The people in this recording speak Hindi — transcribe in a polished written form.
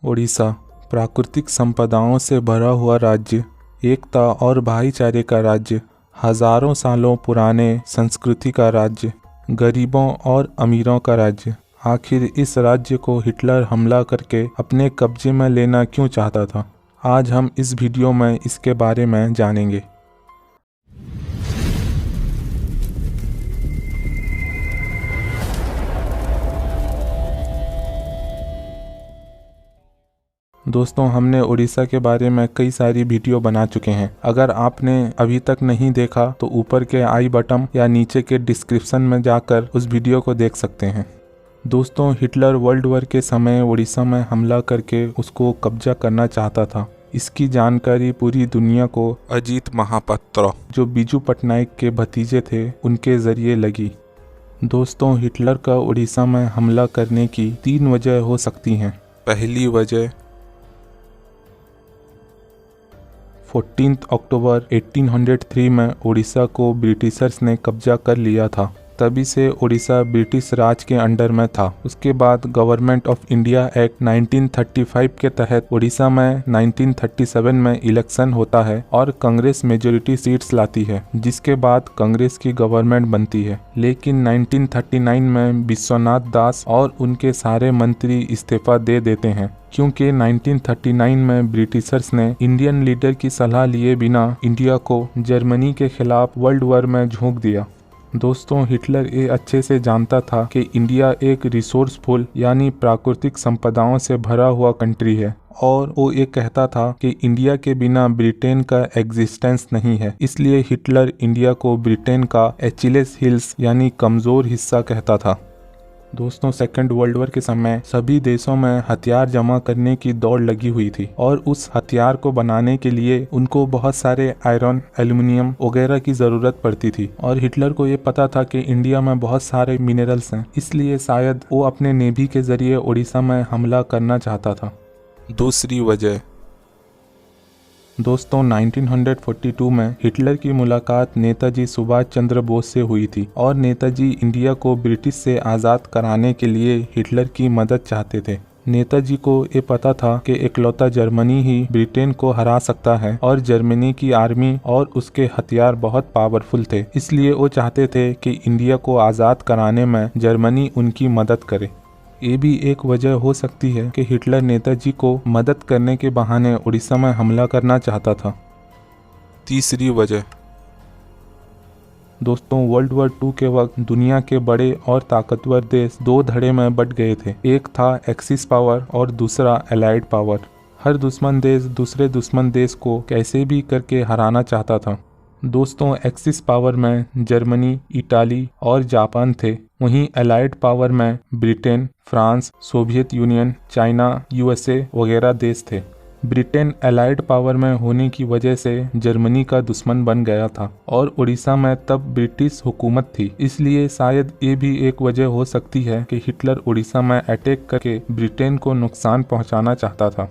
ओडिशा प्राकृतिक संपदाओं से भरा हुआ राज्य, एकता और भाईचारे का राज्य, हजारों सालों पुराने संस्कृति का राज्य, गरीबों और अमीरों का राज्य। आखिर इस राज्य को हिटलर हमला करके अपने कब्जे में लेना क्यों चाहता था? आज हम इस वीडियो में इसके बारे में जानेंगे। दोस्तों, हमने उड़ीसा के बारे में कई सारी वीडियो बना चुके हैं। अगर आपने अभी तक नहीं देखा तो ऊपर के आई बटन या नीचे के डिस्क्रिप्शन में जाकर उस वीडियो को देख सकते हैं। दोस्तों, हिटलर वर्ल्ड वॉर के समय उड़ीसा में हमला करके उसको कब्जा करना चाहता था। इसकी जानकारी पूरी दुनिया को अजीत महापात्र, जो बीजू पटनायक के भतीजे थे, उनके जरिए लगी। दोस्तों, हिटलर का उड़ीसा में हमला करने की 3 वजह हो सकती हैं। पहली वजह 14 अक्टूबर 1803 में उड़ीसा को ब्रिटिशर्स ने कब्जा कर लिया था। तभी से उड़ीसा ब्रिटिश राज के अंडर में था। उसके बाद गवर्नमेंट ऑफ इंडिया एक्ट 1935 के तहत उड़ीसा में 1937 में इलेक्शन होता है और कांग्रेस मेजोरिटी सीट्स लाती है, जिसके बाद कांग्रेस की गवर्नमेंट बनती है। लेकिन 1939 में विश्वनाथ दास और उनके सारे मंत्री इस्तीफा दे देते हैं, क्योंकि 1939 में ब्रिटिशर्स ने इंडियन लीडर की सलाह लिए बिना इंडिया को जर्मनी के खिलाफ वर्ल्ड वॉर में झोंक दिया। दोस्तों, हिटलर ये अच्छे से जानता था कि इंडिया एक रिसोर्सफुल यानी प्राकृतिक संपदाओं से भरा हुआ कंट्री है, और वो ये कहता था कि इंडिया के बिना ब्रिटेन का एग्जिस्टेंस नहीं है। इसलिए हिटलर इंडिया को ब्रिटेन का एचिलेस हील्स यानी कमजोर हिस्सा कहता था। दोस्तों, सेकेंड वर्ल्ड वॉर के समय सभी देशों में हथियार जमा करने की दौड़ लगी हुई थी, और उस हथियार को बनाने के लिए उनको बहुत सारे आयरन, एल्युमिनियम वगैरह की जरूरत पड़ती थी। और हिटलर को ये पता था कि इंडिया में बहुत सारे मिनरल्स हैं, इसलिए शायद वो अपने नेवी के जरिए उड़ीसा में हमला करना चाहता था। दूसरी वजह दोस्तों, 1942 में हिटलर की मुलाकात नेताजी सुभाष चंद्र बोस से हुई थी, और नेताजी इंडिया को ब्रिटिश से आज़ाद कराने के लिए हिटलर की मदद चाहते थे। नेताजी को ये पता था कि इकलौता जर्मनी ही ब्रिटेन को हरा सकता है, और जर्मनी की आर्मी और उसके हथियार बहुत पावरफुल थे। इसलिए वो चाहते थे कि इंडिया को आज़ाद कराने में जर्मनी उनकी मदद करे। ये भी एक वजह हो सकती है कि हिटलर नेताजी को मदद करने के बहाने उड़ीसा में हमला करना चाहता था। तीसरी वजह दोस्तों, वर्ल्ड वॉर 2 के वक्त दुनिया के बड़े और ताकतवर देश 2 धड़े में बट गए थे। एक था एक्सिस पावर और दूसरा एलाइड पावर। हर दुश्मन देश दूसरे दुश्मन देश को कैसे भी करके हराना चाहता था। दोस्तों, एक्सिस पावर में जर्मनी, इटाली और जापान थे। वहीं एलाइड पावर में Britain, France, Soviet union, China, USA वगैरह देश थे। ब्रिटेन एलाइड पावर में होने की वजह से जर्मनी का दुश्मन बन गया था, और उड़ीसा में तब ब्रिटिश हुकूमत थी। इसलिए शायद ये भी एक वजह हो सकती है कि हिटलर उड़ीसा में अटैक करके ब्रिटेन को नुकसान पहुंचाना चाहता था।